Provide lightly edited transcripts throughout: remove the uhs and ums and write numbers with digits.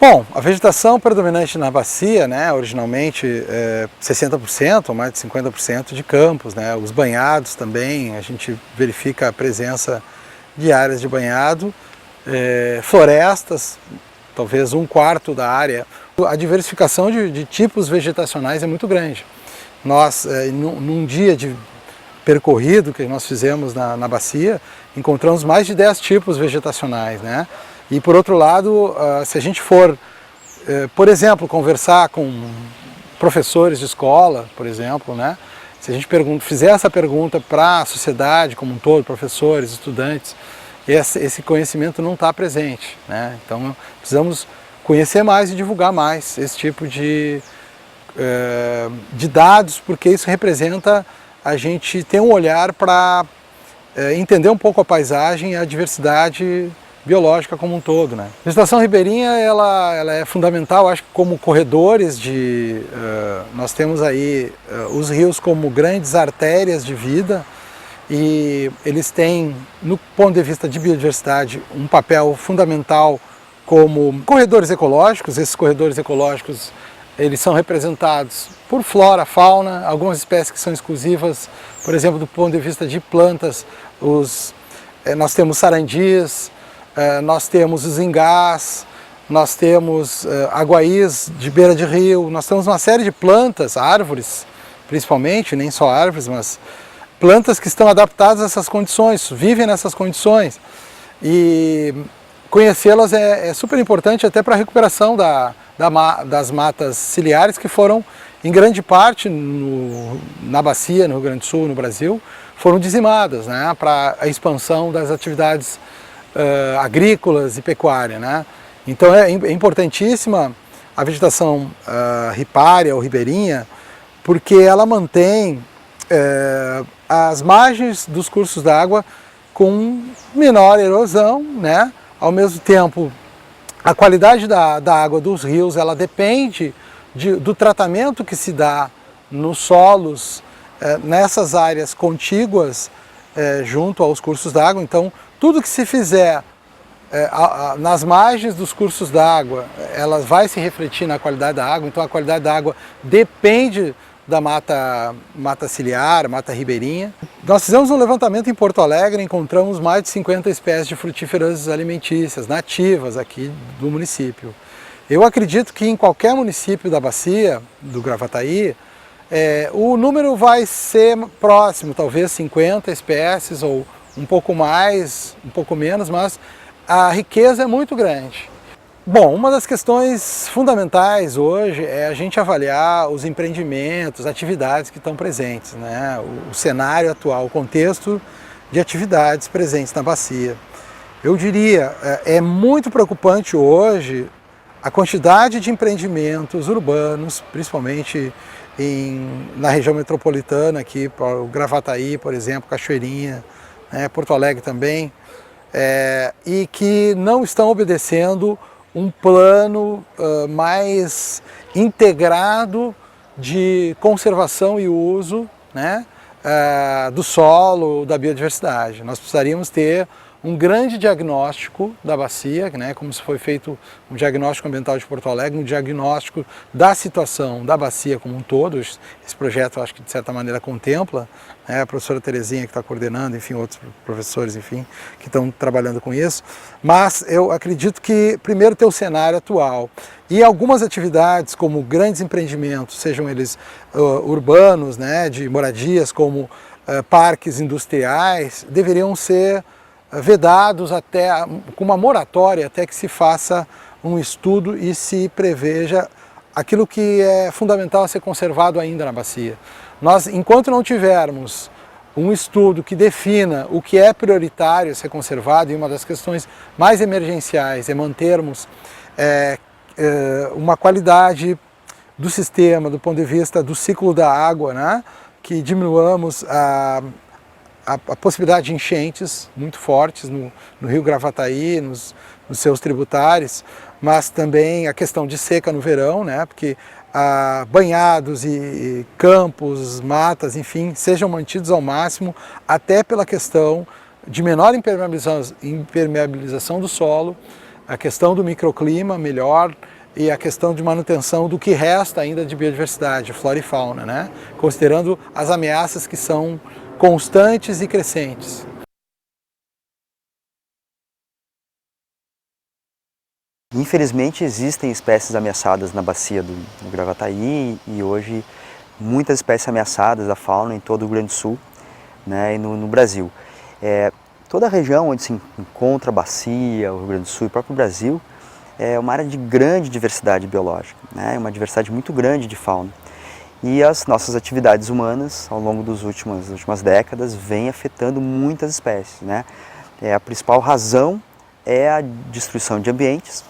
Bom, a vegetação predominante na bacia, né, originalmente 60% ou mais de 50% de campos, né, os banhados também, a gente verifica a presença de áreas de banhado, florestas, talvez 1/4 da área. A diversificação de tipos vegetacionais é muito grande. Nós, num dia de percorrido que nós fizemos na bacia, encontramos mais de 10 tipos vegetacionais, né? E por outro lado, se a gente for, por exemplo, conversar com professores de escola, por exemplo, né? Se a gente fizer essa pergunta para a sociedade como um todo, professores, estudantes, esse conhecimento não está presente, né? Então precisamos conhecer mais e divulgar mais esse tipo de dados, porque isso representa a gente ter um olhar para entender um pouco a paisagem e a diversidade biológica como um todo, né? A vegetação ribeirinha ela é fundamental, acho que como corredores nós temos aí os rios como grandes artérias de vida e eles têm, no ponto de vista de biodiversidade, um papel fundamental como corredores ecológicos. Esses corredores ecológicos eles são representados por flora, fauna, algumas espécies que são exclusivas, por exemplo, do ponto de vista de plantas, nós temos sarandis, nós temos os ingás, nós temos aguaís de beira de rio, nós temos uma série de plantas, árvores principalmente, nem só árvores, mas plantas que estão adaptadas a essas condições, vivem nessas condições. E conhecê-las é super importante até para a recuperação das matas ciliares que foram, em grande parte, na bacia, no Rio Grande do Sul, no Brasil, foram dizimadas, né, para a expansão das atividades agrícolas e pecuária, né? Então é importantíssima a vegetação ripária ou ribeirinha, porque ela mantém as margens dos cursos d'água com menor erosão, né? Ao mesmo tempo, a qualidade da água dos rios ela depende do tratamento que se dá nos solos nessas áreas contíguas junto aos cursos d'água. Então, tudo que se fizer nas margens dos cursos d'água, ela vai se refletir na qualidade da água. Então, a qualidade da água depende da mata ciliar, mata ribeirinha. Nós fizemos um levantamento em Porto Alegre, encontramos mais de 50 espécies de frutíferas alimentícias nativas aqui do município. Eu acredito que em qualquer município da bacia, do Gravataí, o número vai ser próximo, talvez 50 espécies ou um pouco mais, um pouco menos, mas a riqueza é muito grande. Bom, uma das questões fundamentais hoje é a gente avaliar os empreendimentos, atividades que estão presentes, né? O cenário atual, o contexto de atividades presentes na bacia. Eu diria, é muito preocupante hoje a quantidade de empreendimentos urbanos, principalmente na região metropolitana, aqui, o Gravataí, por exemplo, Cachoeirinha, né, Porto Alegre também, e que não estão obedecendo um plano mais integrado de conservação e uso, né, do solo, da biodiversidade. Nós precisaríamos ter um grande diagnóstico da bacia, né, como se foi feito um diagnóstico ambiental de Porto Alegre, um diagnóstico da situação da bacia como um todo. Esse projeto, acho que de certa maneira contempla, né, a professora Terezinha que está coordenando, enfim, outros professores, enfim, que estão trabalhando com isso. Mas eu acredito que primeiro ter o cenário atual e algumas atividades como grandes empreendimentos, sejam eles urbanos, né, de moradias, como parques industriais, deveriam ser vedados até com uma moratória até que se faça um estudo e se preveja aquilo que é fundamental a ser conservado ainda na bacia. Nós, enquanto não tivermos um estudo que defina o que é prioritário a ser conservado, e uma das questões mais emergenciais é mantermos uma qualidade do sistema, do ponto de vista do ciclo da água, né, que diminuamos a possibilidade de enchentes muito fortes no rio Gravataí, nos seus tributários, mas também a questão de seca no verão, né, porque banhados e campos, matas, enfim, sejam mantidos ao máximo, até pela questão de menor impermeabilização do solo, a questão do microclima melhor e a questão de manutenção do que resta ainda de biodiversidade, flora e fauna, né? Considerando as ameaças que são constantes e crescentes. Infelizmente existem espécies ameaçadas na bacia do Gravataí e hoje muitas espécies ameaçadas da fauna em todo o Rio Grande do Sul, né, e no Brasil. Toda a região onde se encontra a bacia, o Rio Grande do Sul e o próprio Brasil, é uma área de grande diversidade biológica, né, uma diversidade muito grande de fauna. E as nossas atividades humanas, ao longo das últimas décadas, vêm afetando muitas espécies, né. A principal razão é a destruição de ambientes,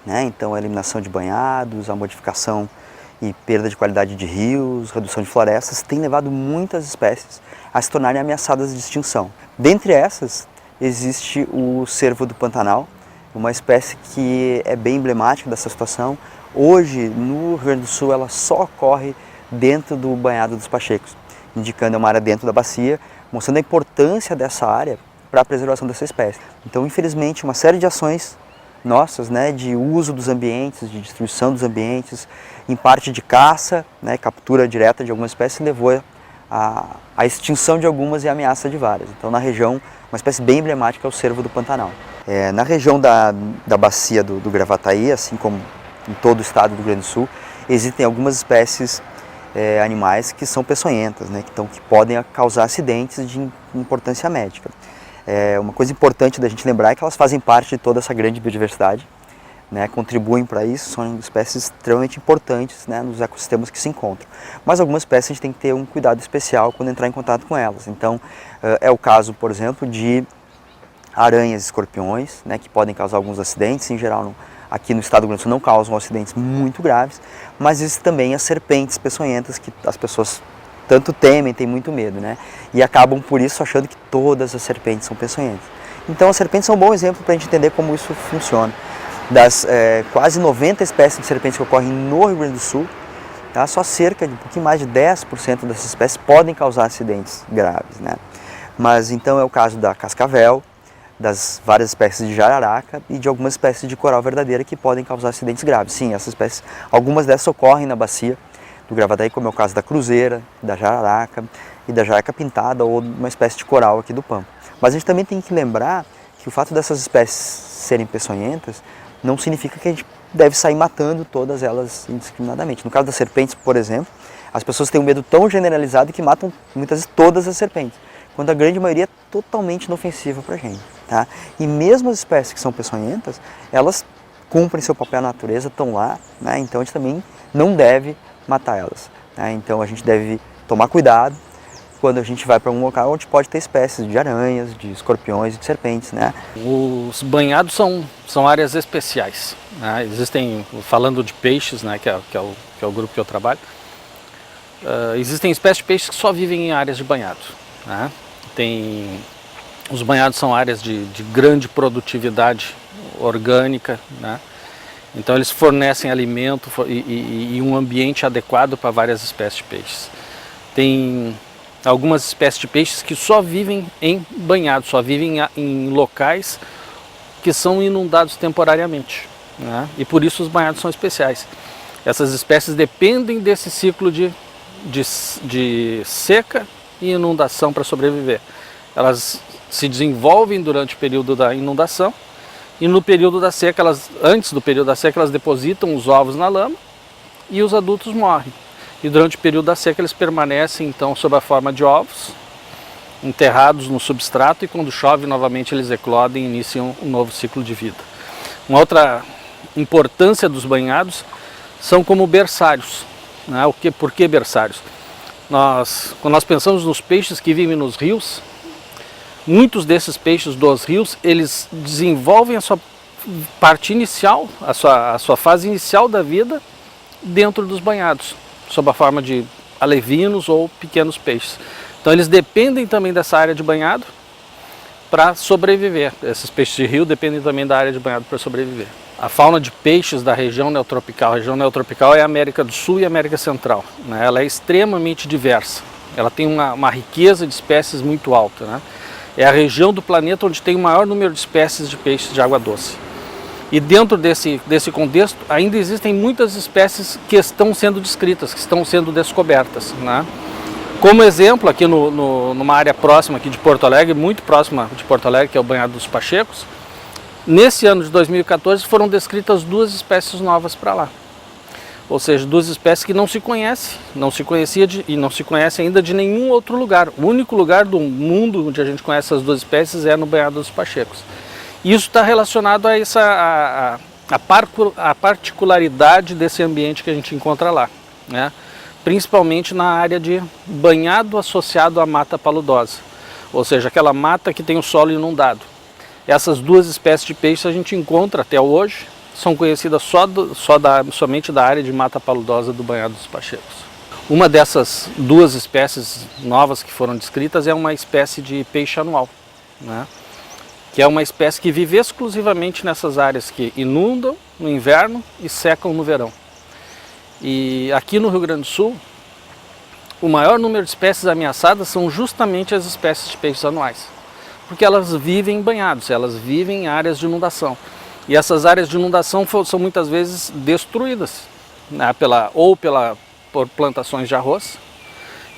né, então a eliminação de banhados, a modificação e perda de qualidade de rios, redução de florestas, tem levado muitas espécies a se tornarem ameaçadas de extinção. Dentre essas, existe o cervo do Pantanal, uma espécie que é bem emblemática dessa situação. Hoje, no Rio Grande do Sul, ela só ocorre dentro do banhado dos Pachecos, indicando uma área dentro da bacia, mostrando a importância dessa área para a preservação dessa espécie. Então, infelizmente, uma série de ações nossas, né, de uso dos ambientes, de destruição dos ambientes, em parte de caça, né, captura direta de algumas espécies, levou à extinção de algumas e à ameaça de várias. Então, na região, uma espécie bem emblemática é o cervo do Pantanal. Na região da bacia do Gravataí, assim como em todo o estado do Rio Grande do Sul, existem algumas espécies animais que são peçonhentas, né, que podem causar acidentes de importância médica. Uma coisa importante da gente lembrar é que elas fazem parte de toda essa grande biodiversidade, né, contribuem para isso, são espécies extremamente importantes, né, nos ecossistemas que se encontram. Mas algumas espécies a gente tem que ter um cuidado especial quando entrar em contato com elas. Então, é o caso, por exemplo, de aranhas e escorpiões, né, que podem causar alguns acidentes. Em geral, aqui no estado do Rio Grande do Sul não causam acidentes muito graves, mas existem também as serpentes peçonhentas que as pessoas tanto temem, têm muito medo, né? E acabam por isso achando que todas as serpentes são peçonhentas. Então as serpentes são um bom exemplo para a gente entender como isso funciona. Das quase 90 espécies de serpentes que ocorrem no Rio Grande do Sul, tá? Só cerca de um pouquinho mais de 10% dessas espécies podem causar acidentes graves, né? Mas então é o caso da cascavel, das várias espécies de jararaca e de algumas espécies de coral verdadeira que podem causar acidentes graves. Sim, essas espécies, algumas dessas ocorrem na bacia do Gravataí, como é o caso da cruzeira, da jararaca e da jararaca pintada ou uma espécie de coral aqui do Pampa. Mas a gente também tem que lembrar que o fato dessas espécies serem peçonhentas não significa que a gente deve sair matando todas elas indiscriminadamente. No caso das serpentes, por exemplo, as pessoas têm um medo tão generalizado que matam muitas vezes todas as serpentes, quando a grande maioria é totalmente inofensiva para a gente, tá? E mesmo as espécies que são peçonhentas, elas cumprem seu papel na natureza, estão lá, né? Então a gente também não deve matar elas, né? Então a gente deve tomar cuidado quando a gente vai para um local onde pode ter espécies de aranhas, de escorpiões e de serpentes, né? Os banhados são áreas especiais, né? Existem, falando de peixes, né, que é o grupo que eu trabalho, existem espécies de peixes que só vivem em áreas de banhado, né? Os banhados são áreas de grande produtividade orgânica, né? Então eles fornecem alimento e um ambiente adequado para várias espécies de peixes. Tem algumas espécies de peixes que só vivem em banhados, só vivem em locais que são inundados temporariamente, né? E por isso os banhados são especiais. Essas espécies dependem desse ciclo de seca e inundação para sobreviver. Elas se desenvolvem durante o período da inundação e no período da seca, antes do período da seca, elas depositam os ovos na lama e os adultos morrem. E durante o período da seca eles permanecem então sob a forma de ovos, enterrados no substrato, e quando chove novamente eles eclodem e iniciam um novo ciclo de vida. Uma outra importância dos banhados são como berçários, né? Por que berçários? Quando nós pensamos nos peixes que vivem nos rios, muitos desses peixes dos rios, eles desenvolvem a sua parte inicial, a sua fase inicial da vida dentro dos banhados, sob a forma de alevinos ou pequenos peixes. Então eles dependem também dessa área de banhado para sobreviver. Esses peixes de rio dependem também da área de banhado para sobreviver. A fauna de peixes da região neotropical, a região neotropical é a América do Sul e a América Central, né? Ela é extremamente diversa, ela tem uma riqueza de espécies muito alta, né? É a região do planeta onde tem o maior número de espécies de peixes de água doce. E dentro desse contexto, ainda existem muitas espécies que estão sendo descritas, que estão sendo descobertas, né? Como exemplo, aqui numa área próxima aqui de Porto Alegre, muito próxima de Porto Alegre, que é o Banhado dos Pachecos, nesse ano de 2014 foram descritas 2 espécies novas para lá. Ou seja, 2 espécies que não se conhece, não se conhecia e não se conhece ainda de nenhum outro lugar. O único lugar do mundo onde a gente conhece essas 2 espécies é no Banhado dos Pachecos. Isso está relacionado a a particularidade desse ambiente que a gente encontra lá, né? Principalmente na área de banhado associado à mata paludosa, ou seja, aquela mata que tem o solo inundado. Essas 2 espécies de peixes a gente encontra até hoje, são conhecidas somente da área de mata paludosa do Banhado dos Pachecos. Uma dessas 2 espécies novas que foram descritas é uma espécie de peixe anual, né? Que é uma espécie que vive exclusivamente nessas áreas que inundam no inverno e secam no verão. E aqui no Rio Grande do Sul, o maior número de espécies ameaçadas são justamente as espécies de peixes anuais, porque elas vivem em banhados, elas vivem em áreas de inundação. E essas áreas de inundação são muitas vezes destruídas, né, por plantações de arroz,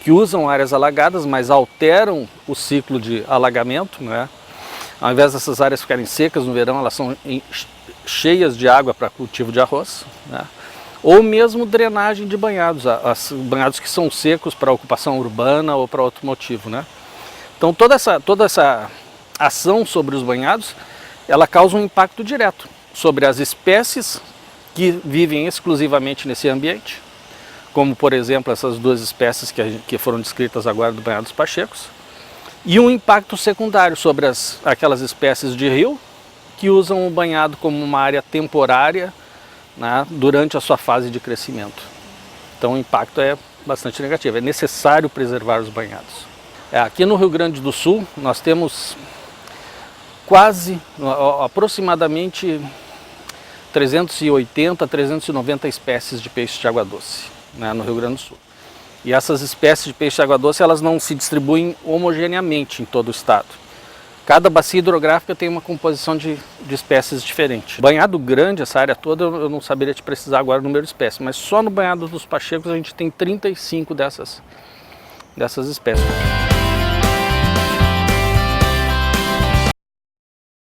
que usam áreas alagadas, mas alteram o ciclo de alagamento, né? Ao invés dessas áreas ficarem secas no verão, elas são cheias de água para cultivo de arroz, né? Ou mesmo drenagem de banhados, banhados que são secos para ocupação urbana ou para outro motivo, né? Então toda essa ação sobre os banhados, ela causa um impacto direto sobre as espécies que vivem exclusivamente nesse ambiente, como por exemplo essas 2 espécies que foram descritas agora do Banhado dos Pachecos, e um impacto secundário sobre aquelas espécies de rio que usam o banhado como uma área temporária, né, durante a sua fase de crescimento. Então o impacto é bastante negativo, é necessário preservar os banhados. Aqui no Rio Grande do Sul nós temos aproximadamente 380, 390 espécies de peixes de água doce, né, no Rio Grande do Sul. E essas espécies de peixe de água doce, elas não se distribuem homogeneamente em todo o estado. Cada bacia hidrográfica tem uma composição de espécies diferente. Banhado grande, essa área toda, eu não saberia te precisar agora o número de espécies, mas só no Banhado dos Pachecos a gente tem 35 dessas espécies.